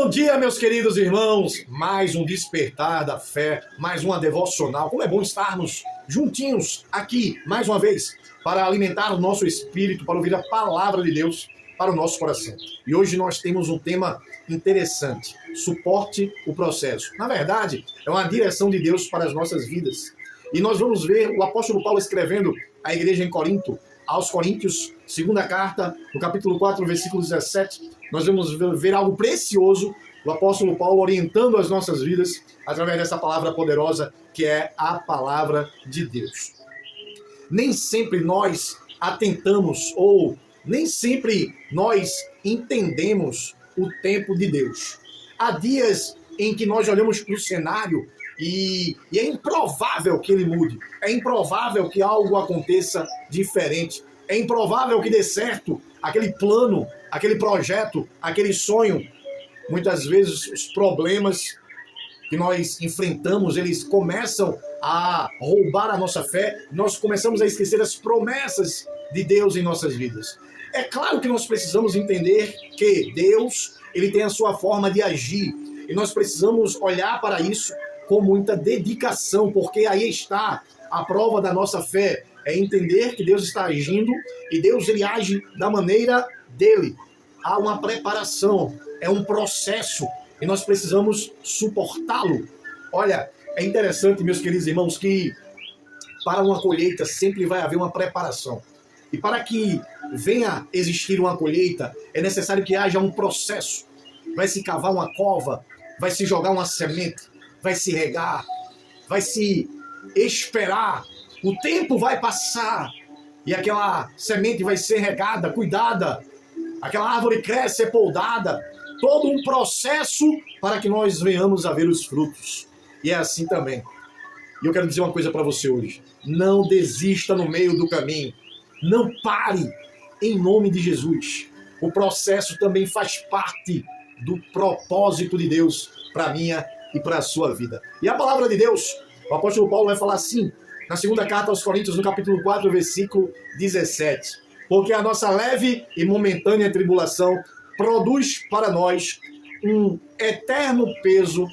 Bom dia, meus queridos irmãos. Mais um despertar da fé, mais uma devocional. Como é bom estarmos juntinhos aqui, mais uma vez, para alimentar o nosso espírito, para ouvir a palavra de Deus para o nosso coração. E hoje nós temos um tema interessante: suporte o processo. Na verdade, é uma direção de Deus para as nossas vidas. E nós vamos ver o apóstolo Paulo escrevendo à igreja em Corinto, aos Coríntios, segunda carta, no capítulo 4, versículo 17, nós vamos ver algo precioso do apóstolo Paulo orientando as nossas vidas através dessa palavra poderosa que é a palavra de Deus. Nem sempre nós atentamos ou nem sempre nós entendemos o tempo de Deus. Há dias em que nós olhamos para o cenário e é improvável que ele mude, é improvável que algo aconteça diferente, é improvável que dê certo aquele plano, aquele projeto, aquele sonho. Muitas vezes os problemas que nós enfrentamos, eles começam a roubar a nossa fé, nós começamos a esquecer as promessas de Deus em nossas vidas. É claro que nós precisamos entender que Deus, ele tem a sua forma de agir, e nós precisamos olhar para isso com muita dedicação, porque aí está a prova da nossa fé, é entender que Deus está agindo e Deus ele age da maneira dele. Há uma preparação, é um processo e nós precisamos suportá-lo. Olha, é interessante, meus queridos irmãos, que para uma colheita sempre vai haver uma preparação. E para que venha existir uma colheita, é necessário que haja um processo. Vai se cavar uma cova, vai se jogar uma semente, vai se regar, vai se esperar, o tempo vai passar e aquela semente vai ser regada, cuidada, aquela árvore cresce, é podada, todo um processo para que nós venhamos a ver os frutos. E é assim também. E eu quero dizer uma coisa para você hoje: não desista no meio do caminho, não pare, em nome de Jesus. O processo também faz parte do propósito de Deus para a minha e para a sua vida. E a palavra de Deus, o apóstolo Paulo vai falar assim, na segunda carta aos Coríntios, no capítulo 4, versículo 17. Porque a nossa leve e momentânea tribulação produz para nós um eterno peso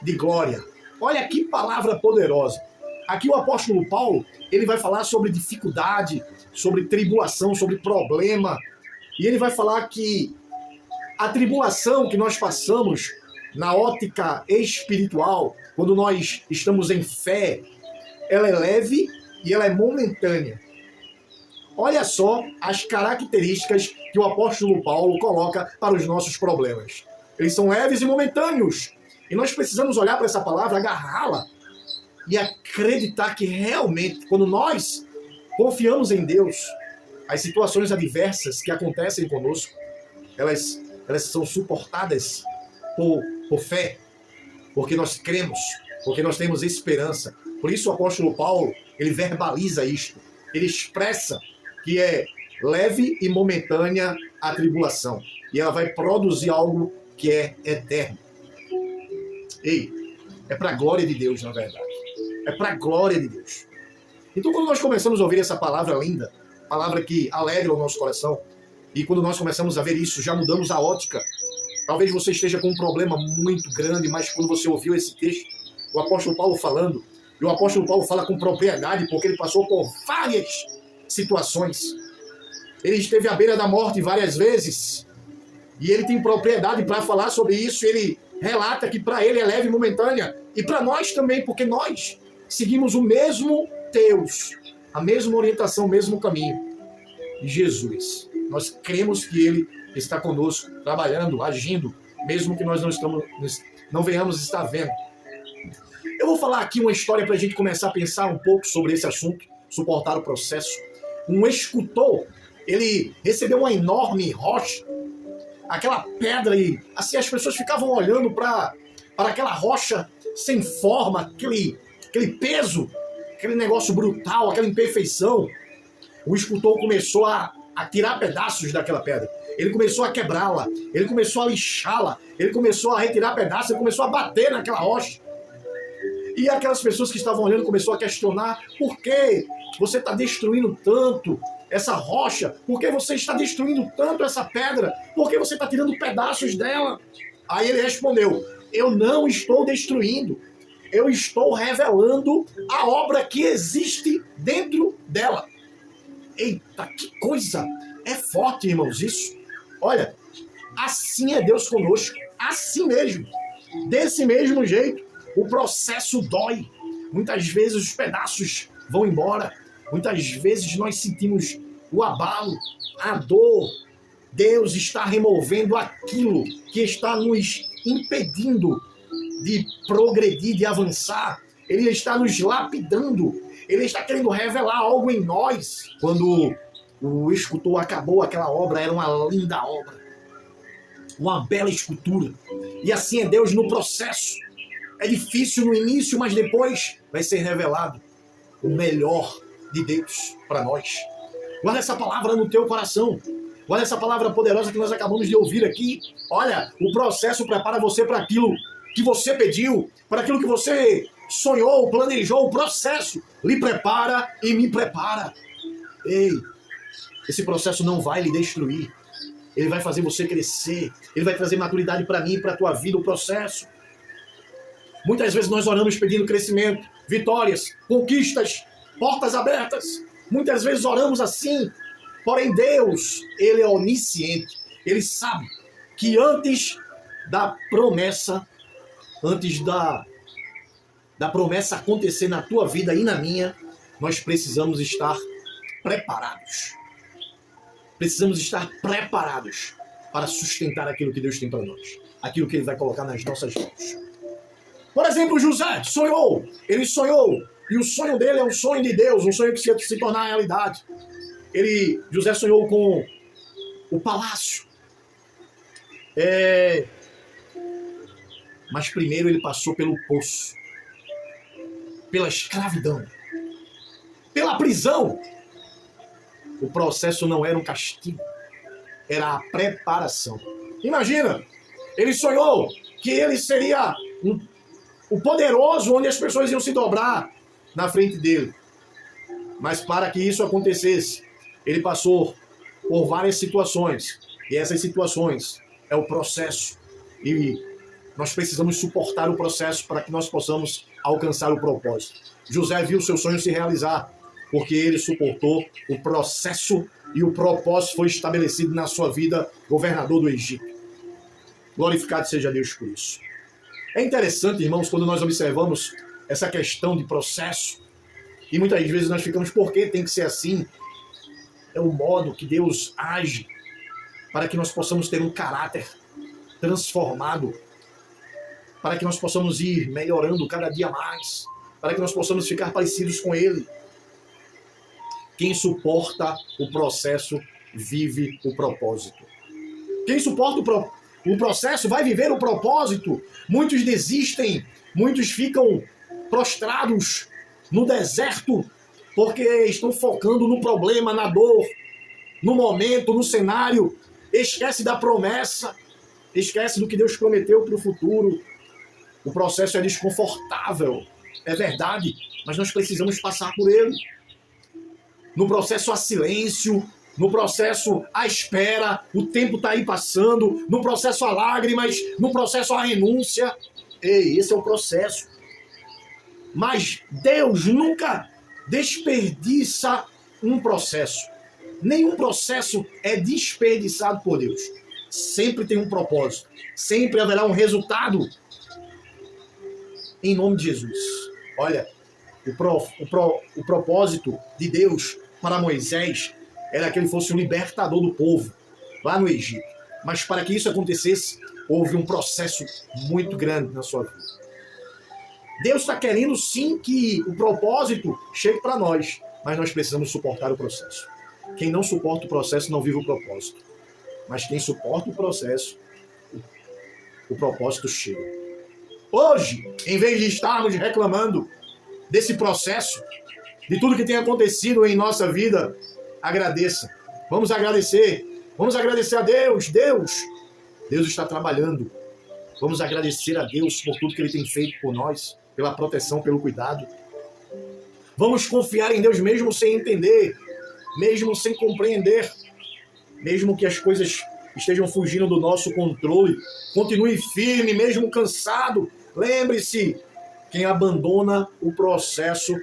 de glória. Olha que palavra poderosa. Aqui o apóstolo Paulo, ele vai falar sobre dificuldade, sobre tribulação, sobre problema. E ele vai falar que a tribulação que nós passamos na ótica espiritual, quando nós estamos em fé, ela é leve e ela é momentânea. Olha só as características que o apóstolo Paulo coloca para os nossos problemas. Eles são leves e momentâneos. E nós precisamos olhar para essa palavra, agarrá-la e acreditar que realmente, quando nós confiamos em Deus, as situações adversas que acontecem conosco, elas são suportadas por fé, porque nós cremos, porque nós temos esperança. Por isso o apóstolo Paulo, ele verbaliza isto, ele expressa que é leve e momentânea a tribulação, e ela vai produzir algo que é eterno. Ei, é para a glória de Deus, na verdade. É para a glória de Deus. Então, quando nós começamos a ouvir essa palavra linda, palavra que alegra o nosso coração, e quando nós começamos a ver isso, já mudamos a ótica. Talvez você esteja com um problema muito grande, mas quando você ouviu esse texto, o apóstolo Paulo falando, e o apóstolo Paulo fala com propriedade, porque ele passou por várias situações. Ele esteve à beira da morte várias vezes, e ele tem propriedade para falar sobre isso. Ele relata que para ele é leve e momentânea, e para nós também, porque nós seguimos o mesmo Deus, a mesma orientação, o mesmo caminho. Jesus. Nós cremos que ele está conosco, trabalhando, agindo, mesmo que nós não venhamos estar vendo. Eu vou falar aqui uma história para a gente começar a pensar um pouco sobre esse assunto, suportar o processo. Um escultor, ele recebeu uma enorme rocha, aquela pedra, e assim as pessoas ficavam olhando para aquela rocha sem forma, aquele peso, aquele negócio brutal, aquela imperfeição. O escultor começou a tirar pedaços daquela pedra. Ele começou a quebrá-la, ele começou a lixá-la, ele começou a retirar pedaços, ele começou a bater naquela rocha. E aquelas pessoas que estavam olhando começaram a questionar: por que você está destruindo tanto essa rocha? Por que você está destruindo tanto essa pedra? Por que você está tirando pedaços dela? Aí ele respondeu: eu não estou destruindo, eu estou revelando a obra que existe dentro dela. Eita, que coisa! É forte, irmãos, isso. Olha, assim é Deus conosco, assim mesmo, desse mesmo jeito. O processo dói. Muitas vezes os pedaços vão embora. Muitas vezes nós sentimos o abalo, a dor. Deus está removendo aquilo que está nos impedindo de progredir, de avançar. Ele está nos lapidando. Ele está querendo revelar algo em nós. Quando o escultor acabou aquela obra, era uma linda obra, uma bela escultura. E assim é Deus no processo. É difícil no início, mas depois vai ser revelado o melhor de Deus para nós. Guarda essa palavra no teu coração. Guarda essa palavra poderosa que nós acabamos de ouvir aqui. Olha, o processo prepara você para aquilo que você pediu, para aquilo que você sonhou, planejou. O processo lhe prepara e me prepara. Ei, esse processo não vai lhe destruir. Ele vai fazer você crescer. Ele vai trazer maturidade para mim e para a tua vida, o processo. Muitas vezes nós oramos pedindo crescimento, vitórias, conquistas, portas abertas. Muitas vezes oramos assim. Porém, Deus, Ele é onisciente. Ele sabe que antes da promessa, antes da promessa acontecer na tua vida e na minha, nós precisamos estar preparados. Precisamos estar preparados para sustentar aquilo que Deus tem para nós. Aquilo que Ele vai colocar nas nossas mãos. Por exemplo, José sonhou. Ele sonhou. E o sonho dele é um sonho de Deus. Um sonho que se tornar realidade. José sonhou com o palácio. Mas primeiro ele passou pelo poço. Pela escravidão. Pela prisão. O processo não era um castigo. Era a preparação. Imagina. Ele sonhou que ele seria o poderoso, onde as pessoas iam se dobrar na frente dele. Mas para que isso acontecesse, ele passou por várias situações. E essas situações é o processo. E nós precisamos suportar o processo para que nós possamos alcançar o propósito. José viu seu sonho se realizar, porque ele suportou o processo e o propósito foi estabelecido na sua vida, governador do Egito. Glorificado seja Deus por isso. É interessante, irmãos, quando nós observamos essa questão de processo, e muitas vezes nós ficamos, por que tem que ser assim? É o modo que Deus age para que nós possamos ter um caráter transformado, para que nós possamos ir melhorando cada dia mais, para que nós possamos ficar parecidos com Ele. Quem suporta o processo vive o propósito. Quem suporta o processo vai viver o propósito. Muitos desistem, muitos ficam prostrados no deserto, porque estão focando no problema, na dor, no momento, no cenário. Esquece da promessa, esquece do que Deus prometeu para o futuro. O processo é desconfortável, é verdade, mas nós precisamos passar por ele. No processo há silêncio, no processo há espera, o tempo está aí passando, no processo há lágrimas, no processo há renúncia. Ei, esse é o processo. Mas Deus nunca desperdiça um processo. Nenhum processo é desperdiçado por Deus. Sempre tem um propósito. Sempre haverá um resultado. Em nome de Jesus. Olha, o propósito de Deus para Moisés era que ele fosse o libertador do povo lá no Egito. Mas para que isso acontecesse, houve um processo muito grande na sua vida. Deus está querendo sim que o propósito chegue para nós, mas nós precisamos suportar o processo. Quem não suporta o processo não vive o propósito. Mas quem suporta o processo, o propósito chega. Hoje, em vez de estarmos reclamando desse processo, de tudo que tem acontecido em nossa vida, agradeça. Vamos agradecer. Vamos agradecer a Deus. Deus está trabalhando. Vamos agradecer a Deus por tudo que Ele tem feito por nós, pela proteção, pelo cuidado. Vamos confiar em Deus mesmo sem entender, mesmo sem compreender, mesmo que as coisas estejam fugindo do nosso controle. Continue firme, mesmo cansado. Lembre-se, quem abandona o processo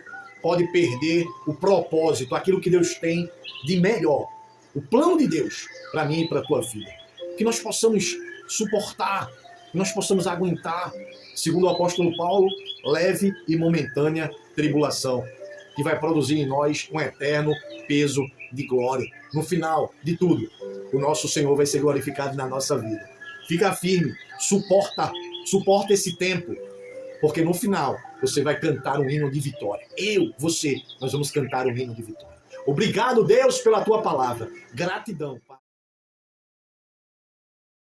pode perder o propósito, aquilo que Deus tem de melhor. O plano de Deus para mim e para a tua vida. Que nós possamos suportar, que nós possamos aguentar, segundo o apóstolo Paulo, leve e momentânea tribulação, que vai produzir em nós um eterno peso de glória. No final de tudo, o nosso Senhor vai ser glorificado na nossa vida. Fica firme, suporta esse tempo, porque no final você vai cantar um hino de vitória. Você, nós vamos cantar um hino de vitória. Obrigado, Deus, pela tua palavra. Gratidão, Pai.